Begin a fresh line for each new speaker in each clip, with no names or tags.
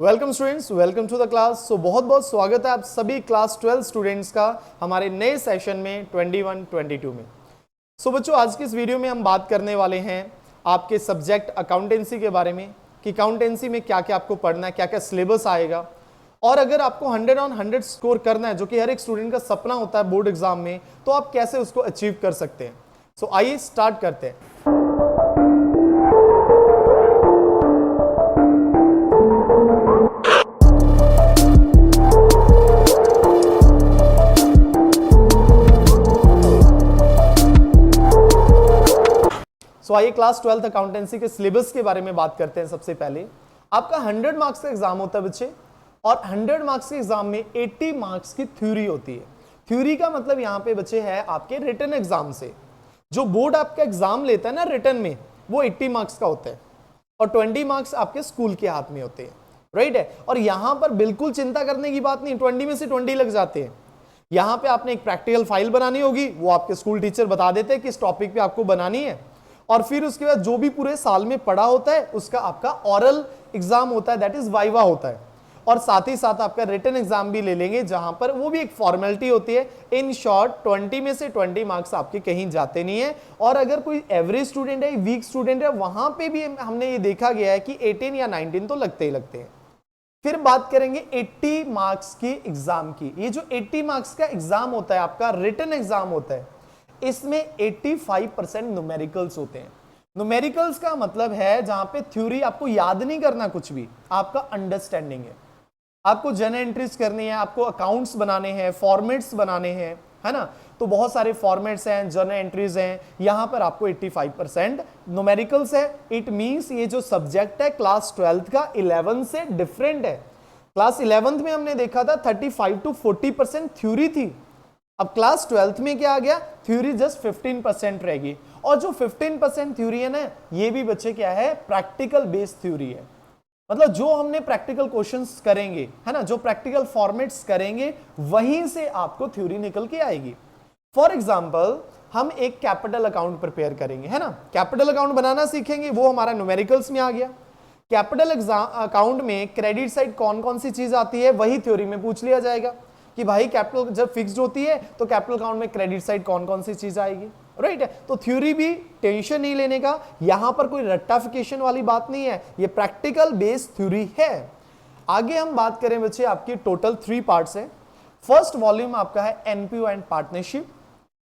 Welcome students, welcome to the class. So बहुत बहुत स्वागत है आप सभी क्लास 12 स्टूडेंट्स का हमारे नए सेशन में 21-22 में। सो बच्चों, आज की इस वीडियो में हम बात करने वाले हैं आपके सब्जेक्ट अकाउंटेंसी के बारे में कि अकाउंटेंसी में क्या क्या आपको पढ़ना है, क्या क्या सिलेबस आएगा, और अगर आपको 100 on 100 स्कोर करना है, जो कि हर एक स्टूडेंट का सपना होता है बोर्ड एग्जाम में, तो आप कैसे उसको अचीव कर सकते हैं। सो आइए स्टार्ट करते हैं। सो आइए क्लास 12 अकाउंटेंसी के सिलेबस के बारे में बात करते हैं। सबसे पहले आपका 100 मार्क्स का एग्जाम होता है बच्चे, और 100 मार्क्स के एग्जाम में 80 मार्क्स की थ्योरी होती है। थ्योरी का मतलब यहाँ पे बच्चे है आपके रिटन एग्जाम से। जो बोर्ड आपका एग्जाम लेता है ना रिटन में, वो 80 मार्क्स का होता है और 20 मार्क्स आपके स्कूल के हाथ में होते हैं, राइट है। और यहां पर बिल्कुल चिंता करने की बात नहीं, 20 में से 20 लग जाते हैं। यहां पे आपने एक प्रैक्टिकल फाइल बनानी होगी, वो आपके स्कूल टीचर बता देते हैं किस टॉपिक पे आपको बनानी है, और फिर उसके बाद जो भी पूरे साल में पढ़ा होता है उसका आपका ऑरल एग्जाम होता है, दैट इज वाइवा होता है। और साथ ही साथ आपका रिटन एग्जाम भी ले लेंगे, जहां पर वो भी एक फॉर्मेलिटी होती है। इन शॉर्ट 20 में से 20 मार्क्स आपके कहीं जाते नहीं है। और अगर कोई एवरेज स्टूडेंट है, वीक स्टूडेंट है, वहां पे भी हमने ये देखा गया है कि 18 या 19 तो लगते ही लगते हैं। फिर बात करेंगे 80 मार्क्स की एग्जाम की। ये जो 80 मार्क्स का एग्जाम होता है, आपका रिटन एग्जाम होता है, इसमें 85% न्यूमेरिकल्स होते हैं। न्यूमेरिकल्स का मतलब है जहां पे थ्योरी आपको याद नहीं करना, कुछ भी आपका अंडरस्टैंडिंग है। आपको जर्नल एंट्रीज करनी है, आपको अकाउंट्स बनाने हैं, फॉर्मेट्स बनाने हैं, है ना। तो बहुत सारे फॉर्मेट्स हैं, जर्नल एंट्रीज हैं, यहां पर आपको 85% न्यूमेरिकल्स है। इट मींस ये जो सब्जेक्ट है क्लास 12 का 11 से डिफरेंट है। क्लास 11th में हमने देखा था 35 to 40% थ्योरी थी। अब क्लास 12th में क्या आ गया, थ्योरी जस्ट 15% रहेगी। और जो 15% थ्योरी है ना, ये भी बच्चे क्या है, प्रैक्टिकल बेस्ड थ्योरी है। मतलब जो हमने प्रैक्टिकल क्वेश्चंस करेंगे, है ना, जो प्रैक्टिकल फॉर्मेट्स करेंगे, वहीं से आपको थ्योरी निकल के आएगी। फॉर एग्जाम्पल हम एक कैपिटल अकाउंट प्रिपेयर करेंगे, है ना, कैपिटल अकाउंट बनाना सीखेंगे, वो हमारा न्यूमेरिकल्स में आ गया। कैपिटल अकाउंट में क्रेडिट साइड कौन कौन सी चीज आती है, वही थ्योरी में पूछ लिया जाएगा कि भाई कैपिटल जब फिक्स्ड होती है तो कैपिटल अकाउंट में क्रेडिट साइड कौन कौन सी चीज आएगी, राइट है। तो थ्योरी भी टेंशन नहीं लेने का, यहां पर कोई रट्टाफिकेशन वाली बात नहीं है, ये प्रैक्टिकल बेस्ड थ्योरी है। आगे हम बात करें बच्चे, आपकी टोटल 3 पार्ट्स है। फर्स्ट वॉल्यूम आपका है एनपीओ एंड पार्टनरशिप,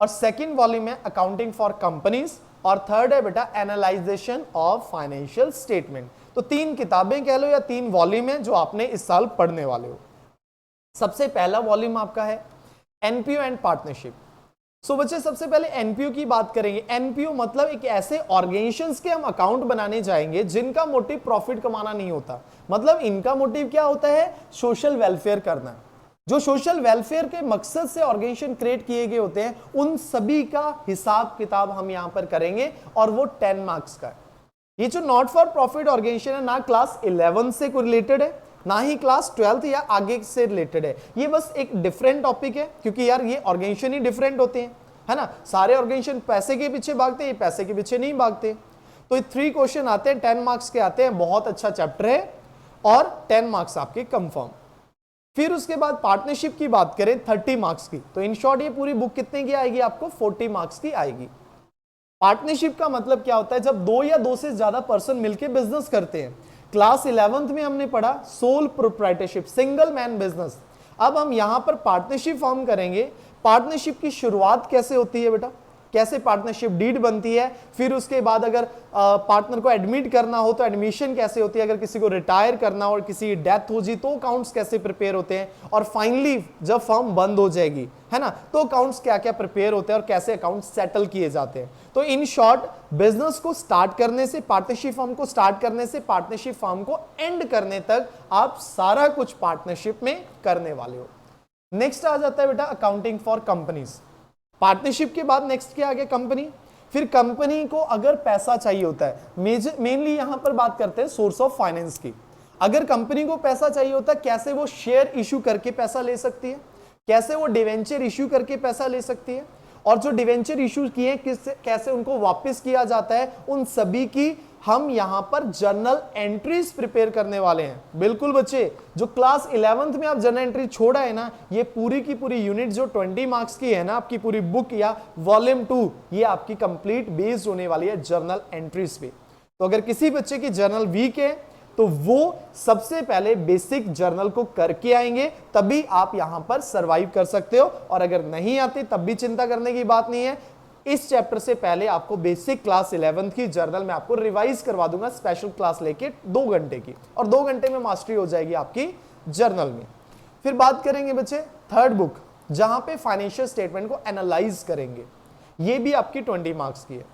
और सेकेंड वॉल्यूम है अकाउंटिंग फॉर कंपनीज, और थर्ड है बेटा एनालाइजेशन ऑफ फाइनेंशियल स्टेटमेंट। तो 3 किताबें कह लो या 3 वॉल्यूम है जो आपने इस साल पढ़ने वाले हो। सबसे पहला वॉल्यूम आपका है एनपीओ एंड पार्टनरशिप। सो बच्चे सबसे पहले एनपीओ की बात करेंगे। एनपीओ मतलब एक ऐसे ऑर्गेनाइजेशंस के हम अकाउंट बनाने जाएंगे जिनका मोटिव प्रॉफिट कमाना नहीं होता। मतलब इनका मोटिव क्या होता है, सोशल वेलफेयर करना। जो सोशल वेलफेयर के मकसद से ऑर्गेनाइजेशन क्रिएट किए गए होते हैं, उन सभी का हिसाब किताब हम यहां पर करेंगे, और वो 10 मार्क्स का है। ये जो नॉट फॉर प्रॉफिट ऑर्गेनाइजेशन है, ना क्लास 11 से रिलेटेड है, ना ही क्लास 12 या आगे से रिलेटेड है। ये बस एक डिफरेंट टॉपिक है, क्योंकि यार ये ऑर्गेनाइजेशन ही डिफरेंट होते हैं, है ना। सारे ऑर्गेनाइजेशन पैसे के पीछे भागते हैं, ये पैसे के पीछे नहीं भागते। तो ये 3 क्वेश्चन आते हैं, 10 मार्क्स के आते हैं। बहुत अच्छा चैप्टर है और 10 मार्क्स आपके कंफर्म। फिर उसके बाद पार्टनरशिप की बात करें 30 मार्क्स की, तो इन शॉर्ट ये पूरी बुक कितने की आएगी, आपको 40 मार्क्स की आएगी। पार्टनरशिप का मतलब क्या होता है, जब 2 या 2 से ज्यादा पर्सन मिलकर बिजनेस करते हैं। क्लास 11th में हमने पढ़ा sole proprietorship, single man business. अब हम यहां पर पार्टनरशिप फॉर्म करेंगे। पार्टनरशिप की शुरुआत कैसे होती है बेटा, कैसे पार्टनरशिप डीड बनती है, फिर उसके बाद अगर पार्टनर को एडमिट करना हो तो एडमिशन कैसे होती है, अगर किसी को रिटायर करना हो और किसी की डेथ हो जी तो अकाउंट्स कैसे प्रिपेयर होते हैं, और फाइनली जब फर्म बंद हो जाएगी, है ना, तो अकाउंट्स क्या क्या प्रिपेयर होते हैं और कैसे अकाउंट्स सेटल किए जाते हैं। तो इन शॉर्ट बिजनेस को स्टार्ट करने से, पार्टनरशिप फर्म को स्टार्ट करने से पार्टनरशिप फर्म को एंड करने तक आप सारा कुछ पार्टनरशिप में करने वाले हो। नेक्स्ट आ जाता है बेटा अकाउंटिंग फॉर कंपनीज। पार्टनरशिप के बाद नेक्स्ट क्या आ गया, कंपनी। फिर कंपनी को अगर पैसा चाहिए होता है, मेनली यहां पर बात करते हैं सोर्स ऑफ फाइनेंस की। अगर कंपनी को पैसा चाहिए होता है, कैसे वो शेयर इश्यू करके पैसा ले सकती है, कैसे वो डिवेंचर इश्यू करके पैसा ले सकती है, और जो डिवेंचर इश्यू किए कैसे उनको वापस किया जाता है, उन सभी की हम यहां पर जर्नल एंट्रीज प्रिपेयर करने वाले हैं। बिल्कुल बच्चे, जो क्लास 11th में आप जर्नल एंट्री छोड़ा है ना, ये पूरी की पूरी यूनिट जो 20 मार्क्स की है ना, आपकी पूरी बुक या वॉल्यूम 2, ये आपकी कंप्लीट बेस्ड होने वाली है जर्नल एंट्रीज पे। तो अगर किसी बच्चे की जर्नल वीक है तो वो सबसे पहले बेसिक जर्नल को करके आएंगे, तभी आप यहां पर सरवाइव कर सकते हो। और अगर नहीं आते तब भी चिंता करने की बात नहीं है। इस चैप्टर से पहले आपको बेसिक क्लास 11th की जर्नल में आपको रिवाइज करवा दूंगा, स्पेशल क्लास लेके 2 घंटे की, और 2 घंटे में मास्टरी हो जाएगी आपकी जर्नल में। फिर बात करेंगे बच्चे थर्ड बुक, जहां पे फाइनेंशियल स्टेटमेंट को एनालाइज करेंगे। ये भी आपकी 20 मार्क्स की है।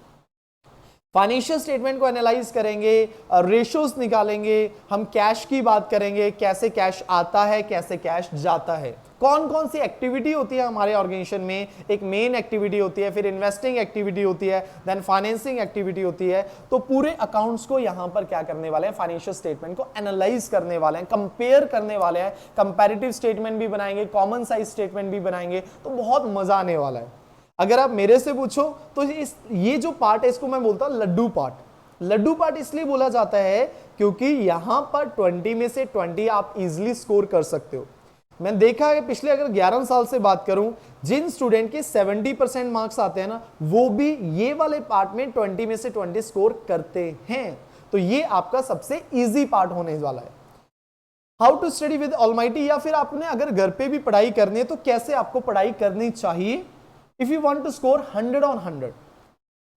फाइनेंशियल स्टेटमेंट को एनालाइज करेंगे, रेशियोज निकालेंगे, हम कैश की बात करेंगे, कैसे कैश आता है, कैसे कैश जाता है, कौन कौन सी एक्टिविटी होती है हमारे ऑर्गेनाइजेशन में। एक मेन एक्टिविटी होती है, फिर इन्वेस्टिंग एक्टिविटी होती है, देन फाइनेंसिंग एक्टिविटी होती है। तो पूरे अकाउंट्स को यहां पर क्या करने वाले हैं, फाइनेंशियल स्टेटमेंट को एनालाइज करने वाले हैं, कंपेयर करने वाले हैं, कंपैरेटिव स्टेटमेंट भी बनाएंगे, कॉमन साइज स्टेटमेंट भी बनाएंगे। तो बहुत मजा आने वाला है। अगर आप मेरे से पूछो तो ये जो पार्ट है इसको मैं बोलता हूं लड्डू पार्ट। लड्डू पार्ट इसलिए बोला जाता है क्योंकि यहां पर 20 में से 20 आप इजीली स्कोर कर सकते हो। मैंने देखा है पिछले अगर 11 साल से बात करूं, जिन स्टूडेंट के 70% मार्क्स आते हैं ना, वो भी ये वाले पार्ट में 20 में से 20 स्कोर करते हैं। तो ये आपका सबसे इजी पार्ट होने वाला है। How to study with almighty, या फिर आपने अगर घर पे भी पढ़ाई करनी है तो कैसे आपको पढ़ाई करनी चाहिए if you want to score 100 on 100।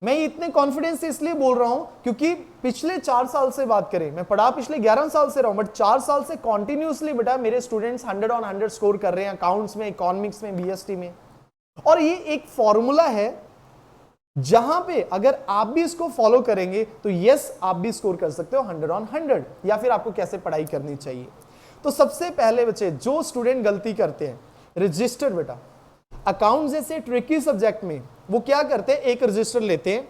मैं इतने कॉन्फिडेंस से इसलिए बोल रहा हूं क्योंकि पिछले 4 साल से बात करें, मैं पढ़ा पिछले 11 साल से रहा हूं, बट 4 साल से कॉन्टिन्यूसली बेटा मेरे स्टूडेंट्स 100 on 100 स्कोर कर रहे हैं, अकाउंट्स में, इकोनॉमिक्स में, बीएसटी में। और ये एक फॉर्मूला है जहां पे अगर आप भी इसको फॉलो करेंगे तो यस आप भी स्कोर कर सकते हो 100 on 100। या फिर आपको कैसे पढ़ाई करनी चाहिए, तो सबसे पहले बच्चे जो स्टूडेंट गलती करते हैं, रजिस्टर बेटा अकाउंट जैसे ट्रिकी सब्जेक्ट में वो क्या करते हैं, एक रजिस्टर लेते हैं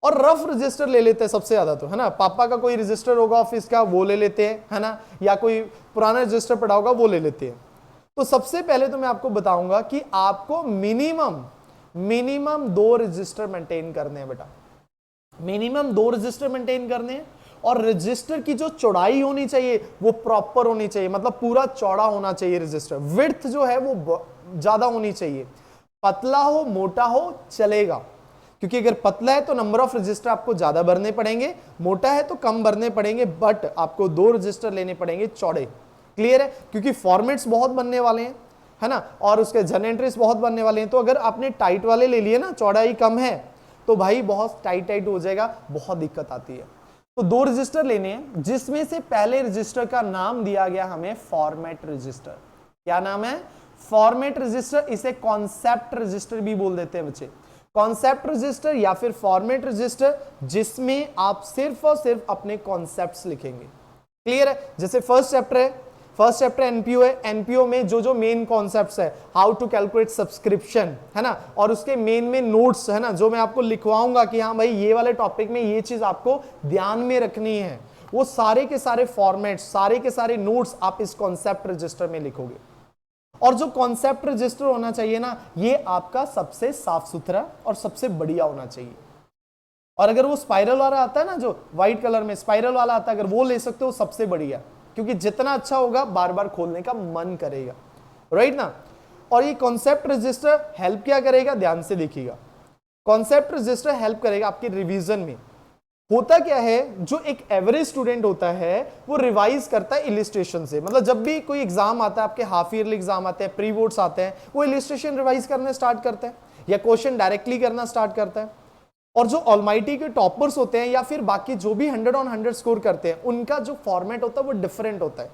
और रफ रजिस्टर ले लेते हैं सबसे ज्यादा, तो है ना, पापा का कोई रजिस्टर होगा ऑफिस का वो ले लेते हैं, है ना, या कोई पुराना रजिस्टर पड़ा होगा वो ले लेते हैं। तो सबसे पहले तो मैं आपको बताऊंगा कि आपको मिनिमम 2 रजिस्टर मेंटेन करने हैं बेटा, मिनिमम 2 रजिस्टर मेंटेन करने हैं। और रजिस्टर की जो चौड़ाई होनी चाहिए वो प्रॉपर होनी चाहिए, मतलब पूरा चौड़ा होना चाहिए रजिस्टर। विड्थ जो है वो ज्यादा होनी चाहिए, पतला हो मोटा हो चलेगा, क्योंकि अगर पतला है तो नंबर ऑफ रजिस्टर आपको ज्यादा भरने पड़ेंगे, मोटा है तो कम भरने पड़ेंगे, बट आपको 2 रजिस्टर लेने पड़ेंगे चौड़े। क्लियर है, क्योंकि फॉर्मेट्स बहुत बनने वाले हैं, है ना, और उसके जर्नल एंट्रीज बहुत बनने वाले हैं। तो अगर आपने टाइट वाले ले लिए ना, चौड़ाई कम है, तो भाई बहुत टाइट हो जाएगा, बहुत दिक्कत आती है। तो 2 रजिस्टर लेने हैं, जिसमें से पहले रजिस्टर का नाम दिया गया हमें फॉर्मेट रजिस्टर। क्या नाम है, फॉर्मेट रजिस्टर। इसे कॉन्सेप्ट रजिस्टर भी बोल देते हैं बच्चे, कॉन्सेप्ट रजिस्टर या फिर फॉर्मेट रजिस्टर, जिसमें आप सिर्फ और सिर्फ अपने कॉन्सेप्ट्स लिखेंगे। क्लियर है, जैसे फर्स्ट चैप्टर एनपीओ है, एनपीओ में जो मेन कॉन्सेप्ट्स है, हाउ टू कैलकुलेट सब्सक्रिप्शन, है ना, और उसके मेन नोट्स, है ना, जो मैं आपको लिखवाऊंगा कि हाँ भाई ये वाले टॉपिक में ये चीज आपको ध्यान में रखनी है, वो सारे के सारे फॉर्मेट, सारे के सारे नोट्स आप इस कॉन्सेप्ट रजिस्टर में लिखोगे। और जो कॉन्सेप्ट रजिस्टर होना चाहिए ना, ये आपका सबसे साफ सुथरा और सबसे बढ़िया होना चाहिए। और अगर वो स्पाइरल वाला आता है ना, जो व्हाइट कलर में स्पाइरल वाला आता है, अगर वो ले सकते हो सबसे बढ़िया, क्योंकि जितना अच्छा होगा बार बार खोलने का मन करेगा, राइट ना। और ये कॉन्सेप्ट रजिस्टर हेल्प क्या करेगा, ध्यान से देखिएगा। कॉन्सेप्ट रजिस्टर हेल्प करेगा आपके रिवीजन में। होता क्या है, जो एक एवरेज स्टूडेंट होता है वो रिवाइज करता है इलिस्ट्रेशन से, मतलब जब भी कोई एग्जाम आता है, आपके हाफ ईयरली एग्जाम आते हैं, प्री बोर्ड्स आते हैं, वो इलिस्ट्रेशन रिवाइज करना स्टार्ट करता है या क्वेश्चन डायरेक्टली करना स्टार्ट करता है। और जो ऑलमाइटी के टॉपर्स होते हैं या फिर बाकी जो भी 100 on 100 स्कोर करते हैं, उनका जो फॉर्मेट होता है वो डिफरेंट होता है।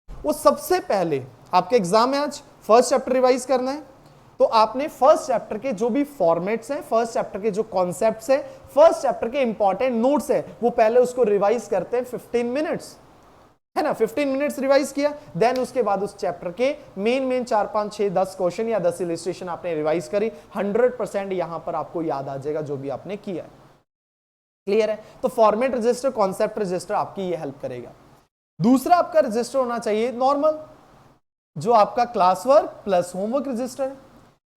वो सबसे पहले आपके एग्जाम है आज, फर्स्ट चैप्टर रिवाइज करना है, तो आपने फर्स्ट चैप्टर के जो भी फॉर्मेट्स हैं, फर्स्ट चैप्टर के जो कॉन्सेप्ट्स हैं, फर्स्ट चैप्टर के इंपॉर्टेंट नोट्स हैं, वो पहले उसको रिवाइज करते हैं 15 मिनट्स, है ना, 15 मिनट्स रिवाइज किया, देन उसके बाद उस चैप्टर के मेन 4, 5, 6, 10 क्वेश्चन या 10 इलिस्ट्रेशन आपने रिवाइज करी, 100% यहां पर आपको याद आ जाएगा जो भी आपने किया है। क्लियर है, तो फॉर्मेट रजिस्टर, कॉन्सेप्ट रजिस्टर आपकी ये हेल्प करेगा। दूसरा आपका रजिस्टर होना चाहिए नॉर्मल, जो आपका class work plus homework register है।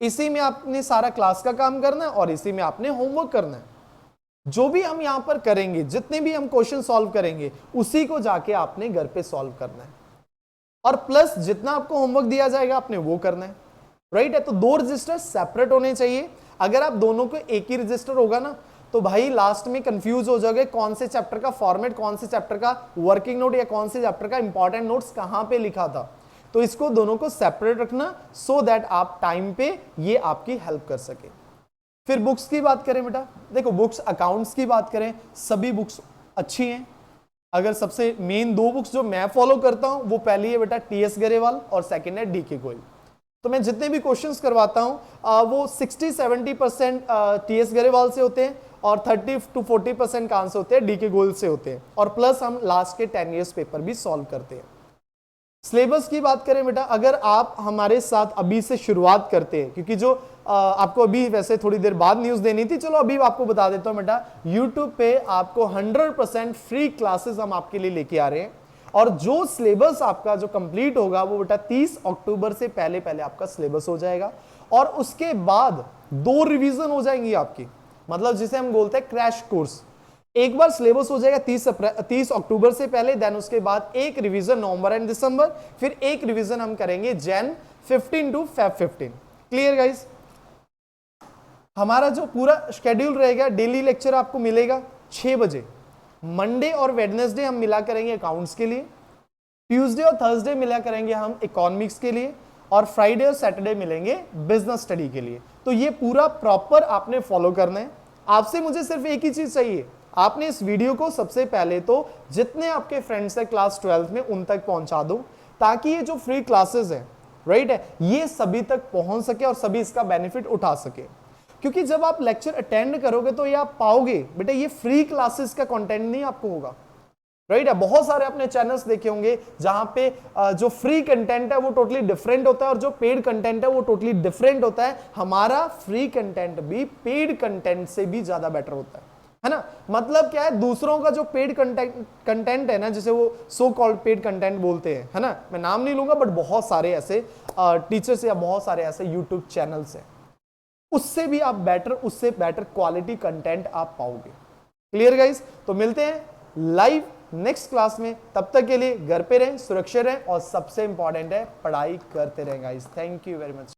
इसी में आपने सारा क्लास का काम करना है और इसी में आपने होमवर्क करना है। जो भी हम यहां पर करेंगे, जितने भी हम क्वेश्चन सॉल्व करेंगे, उसी को जाके आपने घर पे सॉल्व करना है, और प्लस जितना आपको होमवर्क दिया जाएगा आपने वो करना है, राइट है। तो दो रजिस्टर सेपरेट होने चाहिए। अगर आप दोनों को एक ही रजिस्टर होगा ना, तो भाई लास्ट में कंफ्यूज हो जाओगे कौन से चैप्टर का फॉर्मेट, कौन से चैप्टर का वर्किंग नोट या कौन से चैप्टर का इंपॉर्टेंट नोट्स कहां पे लिखा था। तो इसको दोनों को सेपरेट रखना, सो दैट आप टाइम पे ये आपकी हेल्प कर सके। फिर बुक्स की बात करें बेटा, देखो बुक्स, अकाउंट्स की बात करें, सभी बुक्स अच्छी हैं। अगर सबसे मेन दो बुक्स जो मैं फॉलो करता हूं, वो पहली है बेटा टीएस गरेवाल और सेकंड है डीके गोयल। तो मैं जितने भी क्वेश्चंस करवाता हूं वो 60-70% टीएस गरेवाल से होते हैं और 30-40% का आंसर होते हैं डीके गोयल से होते हैं, और प्लस हम लास्ट के 10 ईयर्स पेपर भी सॉल्व करते हैं। सिलेबस की बात करें बेटा, अगर आप हमारे साथ अभी से शुरुआत करते हैं, क्योंकि जो आपको अभी वैसे थोड़ी देर बाद न्यूज देनी थी, चलो अभी आपको बता देता हूं बेटा, यूट्यूब पे आपको 100% फ्री क्लासेस हम आपके लिए लेके आ रहे हैं, और जो सिलेबस आपका जो कंप्लीट होगा वो बेटा 30 अक्टूबर से पहले पहले आपका सिलेबस हो जाएगा, और उसके बाद 2 रिवीजन हो जाएंगी आपकी, मतलब जिसे हम बोलते हैं क्रैश कोर्स। एक बार सिलेबस हो जाएगा 30 अक्टूबर से पहले, देन उसके बाद एक रिवीजन नवंबर एंड दिसंबर, फिर एक रिवीजन हम करेंगे Jan 15 to Feb 15। Clear guys? हमारा जो पूरा शेड्यूल रहेगा, डेली लेक्चर आपको मिलेगा 6 बजे। मंडे और वेडनेसडे हम मिला करेंगे अकाउंट्स के लिए, ट्यूसडे और थर्सडे मिला करेंगे हम इकोनॉमिक्स के लिए, और फ्राइडे और सैटरडे मिलेंगे बिजनेस स्टडी के लिए। तो ये पूरा प्रॉपर आपने फॉलो करना है। आपसे मुझे सिर्फ एक ही चीज चाहिए, आपने इस वीडियो को सबसे पहले तो जितने आपके फ्रेंड्स हैं क्लास 12th में उन तक पहुंचा दो, ताकि ये जो फ्री क्लासेस हैं, राइट है, ये सभी तक पहुंच सके और सभी इसका बेनिफिट उठा सके। क्योंकि जब आप लेक्चर अटेंड करोगे तो ये आप पाओगे बेटा, ये फ्री क्लासेस का कंटेंट नहीं आपको होगा, राइट है। बहुत सारे आपने चैनल्स देखे होंगे जहां पे जो फ्री कंटेंट है वो टोटली डिफरेंट होता है, और जो पेड कंटेंट है वो टोटली डिफरेंट होता है। हमारा फ्री कंटेंट भी पेड कंटेंट से भी ज्यादा बेटर होता है ना। मतलब क्या है, दूसरों का जो पेड कंटेंट है ना, जिसे वो सो कॉल्ड पेड कंटेंट बोलते हैं, है ना, मैं नाम नहीं लूंगा, बट बहुत सारे ऐसे टीचर्स या बहुत सारे ऐसे यूट्यूब चैनल्स हैं, उससे भी आप बेटर, उससे बेटर क्वालिटी कंटेंट आप पाओगे। Clear guys? तो मिलते हैं लाइव नेक्स्ट क्लास में, तब तक के लिए घर पे रहें, सुरक्षित रहें, और सबसे इंपॉर्टेंट है पढ़ाई करते रहें guys. Thank you very much.